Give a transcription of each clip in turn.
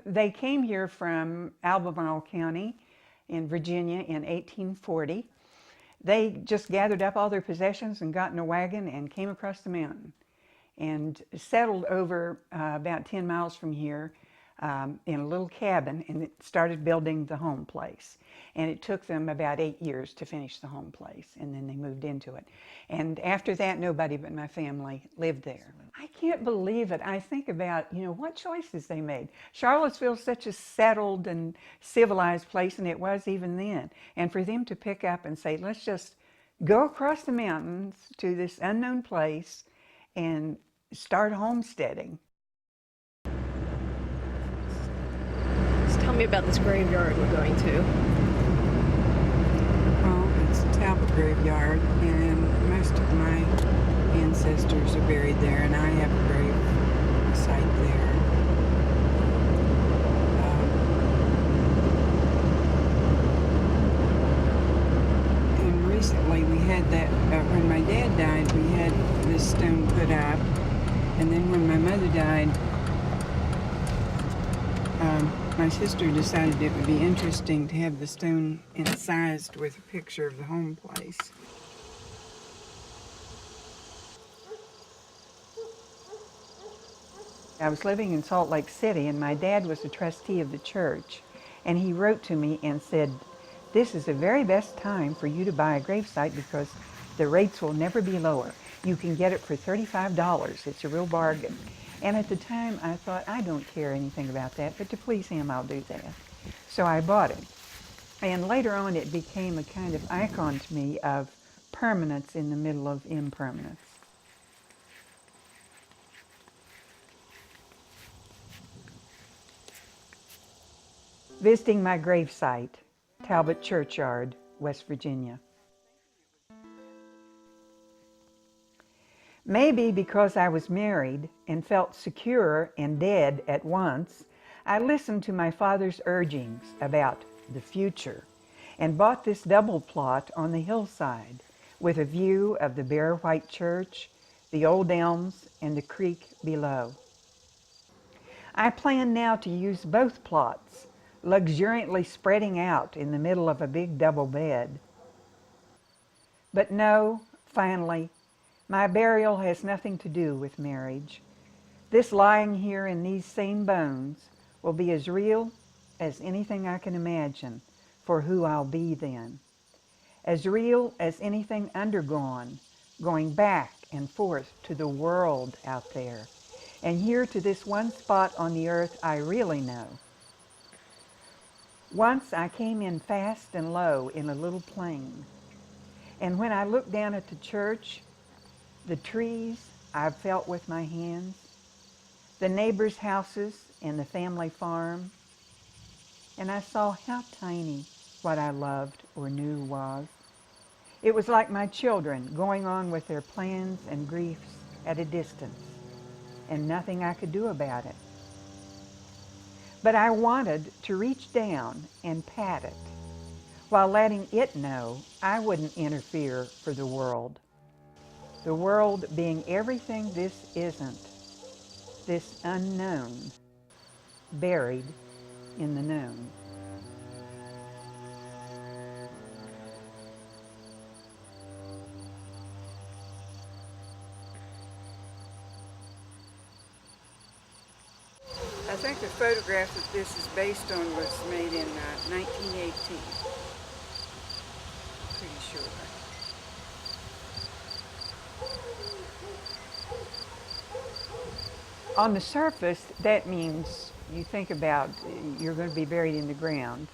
They came here from Albemarle County in Virginia in 1840. They just gathered up all their possessions and got in a wagon and came across the mountain and settled over about 10 miles from here in a little cabin, and started building the home place. And it took them about 8 years to finish the home place, and then they moved into it. And after that, nobody but my family lived there. I can't believe it. I think about, what choices they made. Charlottesville's such a settled and civilized place, and it was even then. And for them to pick up and say, let's just go across the mountains to this unknown place and start homesteading. Tell me about this graveyard we're going to. Well, it's the Talbott Graveyard, and most of my ancestors are buried there, and I have a grave site there. And recently we had that, when my dad died, we had this stone put up, and then when my mother died, my sister decided it would be interesting to have the stone incised with a picture of the home place. I was living in Salt Lake City, and my dad was a trustee of the church, and he wrote to me and said, "This is the very best time for you to buy a gravesite because the rates will never be lower. You can get it for $35. It's a real bargain." And at the time, I thought, I don't care anything about that, but to please him, I'll do that. So I bought it. And later on, it became a kind of icon to me of permanence in the middle of impermanence. Visiting my gravesite, Talbott Churchyard, West Virginia. Maybe because I was married and felt secure and dead at once, I listened to my father's urgings about the future and bought this double plot on the hillside with a view of the bare white church, the old elms, and the creek below. I plan now to use both plots, luxuriantly spreading out in the middle of a big double bed. But no, finally, my burial has nothing to do with marriage. This lying here in these same bones will be as real as anything I can imagine for who I'll be then. As real as anything undergone, going back and forth to the world out there, and here to this one spot on the earth I really know. Once I came in fast and low in a little plain, and when I looked down at the church, the trees I've felt with my hands, the neighbors' houses and the family farm, and I saw how tiny what I loved or knew was. It was like my children going on with their plans and griefs at a distance, and nothing I could do about it. But I wanted to reach down and pat it, while letting it know I wouldn't interfere for the world. The world being everything this isn't, this unknown, buried in the known. I think the photograph that this is based on was made in 1918. Pretty sure. On the surface, that means you think about you're going to be buried in the ground.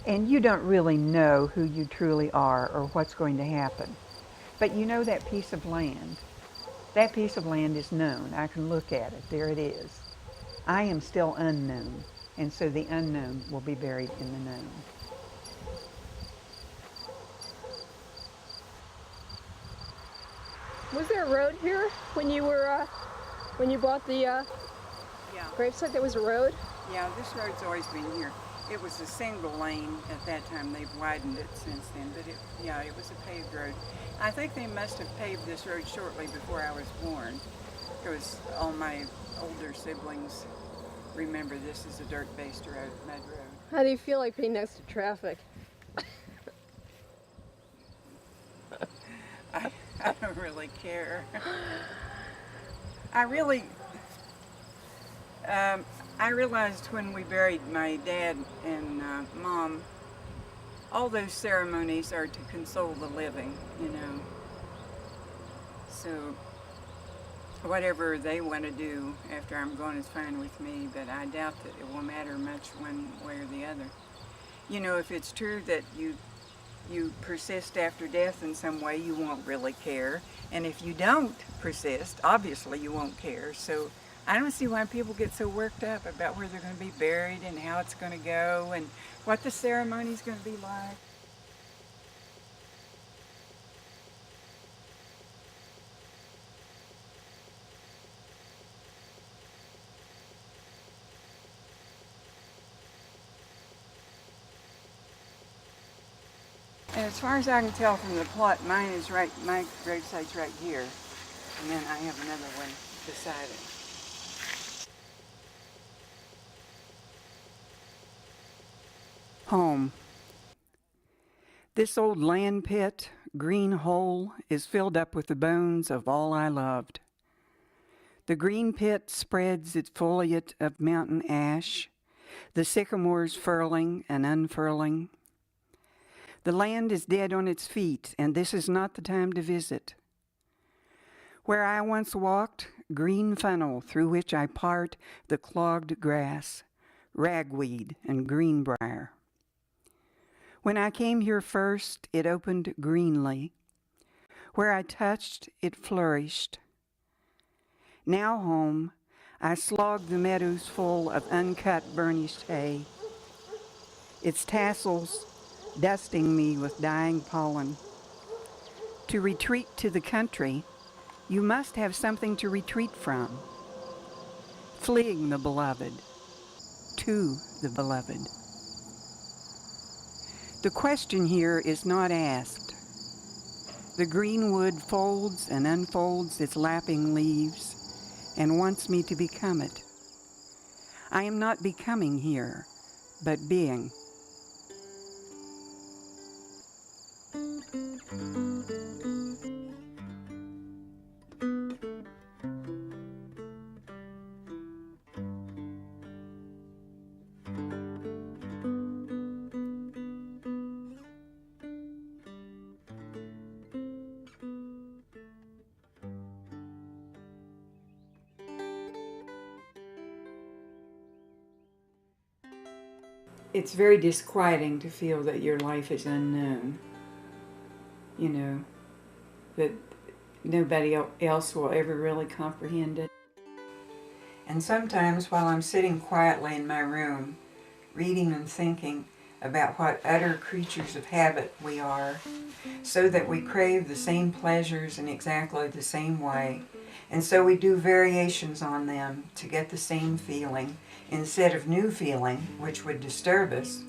And you don't really know who you truly are or what's going to happen. But you know that piece of land. That piece of land is known. I can look at it. There it is. I am still unknown. And so the unknown will be buried in the known. Was there a road here when you were, when you bought the gravesite? There was a road? Yeah, this road's always been here. it was a single lane at that time. They've widened it since then, but it was a paved road. I think they must have paved this road shortly before I was born, because all my older siblings remember this as a dirt-based road, mud road. How do you feel like being next to traffic? I don't really care. I realized when we buried my dad and mom, all those ceremonies are to console the living, you know. So whatever they want to do after I'm gone is fine with me, but I doubt that it will matter much one way or the other. You know, if it's true that you persist after death in some way, you won't really care. And if you don't persist, obviously you won't care. So I don't see why people get so worked up about where they're going to be buried and how it's going to go and what the ceremony's going to be like. And as far as I can tell from the plot, mine is right, my gravesite's right here. And then I have another one beside it. Home. This old land pit, green hole, is filled up with the bones of all I loved. The green pit spreads its foliage of mountain ash, the sycamores furling and unfurling. The land is dead on its feet, and this is not the time to visit. Where I once walked, green funnel through which I part the clogged grass, ragweed and greenbrier. When I came here first, it opened greenly. Where I touched, it flourished. Now home, I slog the meadows full of uncut burnished hay, its tassels dusting me with dying pollen. To retreat to the country, you must have something to retreat from. Fleeing the beloved, to the beloved. The question here is not asked. The greenwood folds and unfolds its lapping leaves and wants me to become it. I am not becoming here, but being. It's very disquieting to feel that your life is unknown. You know, that nobody else will ever really comprehend it. And sometimes while I'm sitting quietly in my room, reading and thinking about what utter creatures of habit we are, so that we crave the same pleasures in exactly the same way, and so we do variations on them to get the same feeling instead of new feeling, which would disturb us.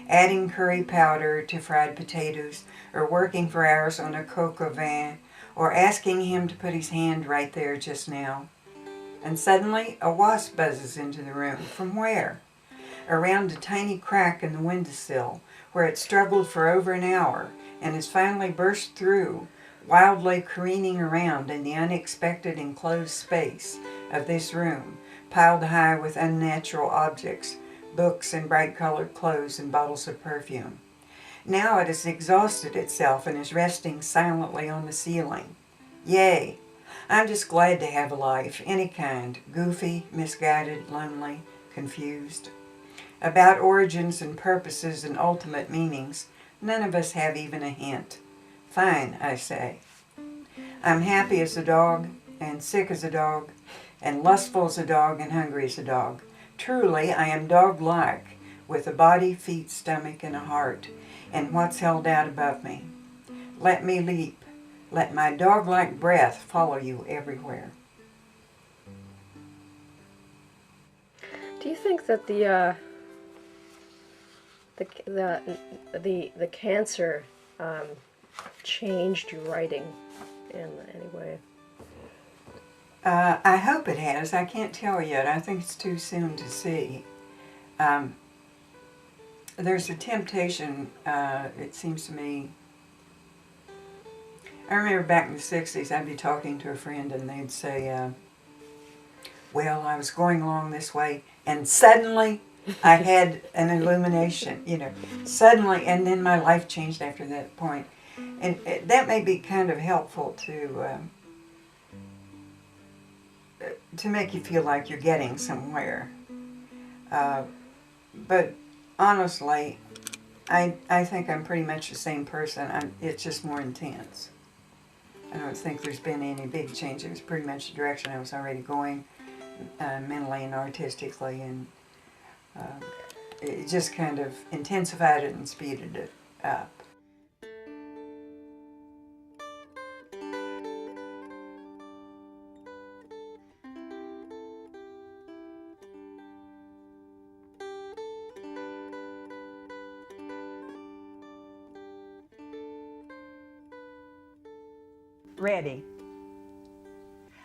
Adding curry powder to fried potatoes, or working for hours on a coq au vin, or asking him to put his hand right there just now. And suddenly a wasp buzzes into the room. From where? Around a tiny crack in the windowsill, where it struggled for over an hour and has finally burst through, wildly careening around in the unexpected enclosed space of this room, piled high with unnatural objects, books and bright-colored clothes and bottles of perfume. Now it has exhausted itself and is resting silently on the ceiling. Yay! I'm just glad to have a life, any kind, goofy, misguided, lonely, confused. About origins and purposes and ultimate meanings, none of us have even a hint. Fine, I say. I'm happy as a dog, and sick as a dog, and lustful as a dog, and hungry as a dog. Truly, I am dog-like, with a body, feet, stomach, and a heart, and what's held out above me. Let me leap. Let my dog-like breath follow you everywhere. Do you think that the the cancer changed your writing in any way? I hope it has. I can't tell yet. I think it's too soon to see. There's a temptation, it seems to me. I remember back in the 60s, I'd be talking to a friend and they'd say, well, I was going along this way and suddenly I had an illumination, suddenly, and then my life changed after that point. And that may be kind of helpful to make you feel like you're getting somewhere. But honestly, I think I'm pretty much the same person. It's just more intense. I don't think there's been any big change. It was pretty much the direction I was already going, mentally and artistically, and it just kind of intensified it and speeded it up. Ready.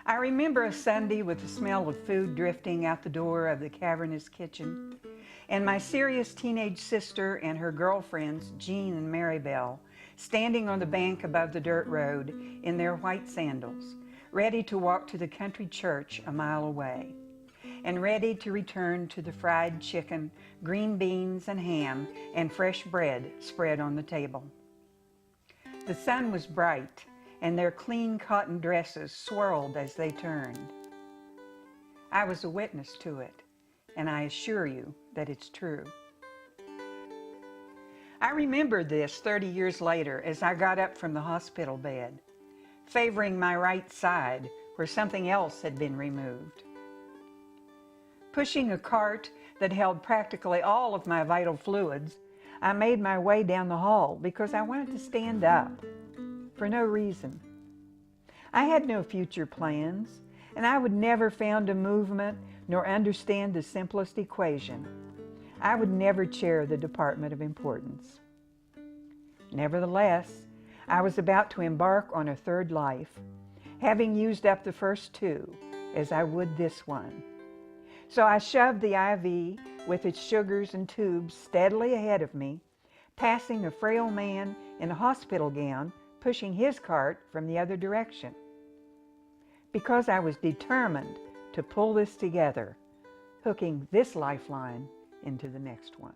I remember a Sunday with the smell of food drifting out the door of the cavernous kitchen, and my serious teenage sister and her girlfriends, Jean and Maribel, standing on the bank above the dirt road in their white sandals, ready to walk to the country church a mile away, and ready to return to the fried chicken, green beans and ham, and fresh bread spread on the table. The sun was bright, and their clean cotton dresses swirled as they turned. I was a witness to it, and I assure you that it's true. I remembered this 30 years later as I got up from the hospital bed, favoring my right side where something else had been removed. Pushing a cart that held practically all of my vital fluids, I made my way down the hall because I wanted to stand up. For no reason. I had no future plans, and I would never found a movement nor understand the simplest equation. I would never chair the Department of Importance. Nevertheless, I was about to embark on a third life, having used up the first two, as I would this one. So I shoved the IV with its sugars and tubes steadily ahead of me, passing a frail man in a hospital gown pushing his cart from the other direction. Because I was determined to pull this together, hooking this lifeline into the next one.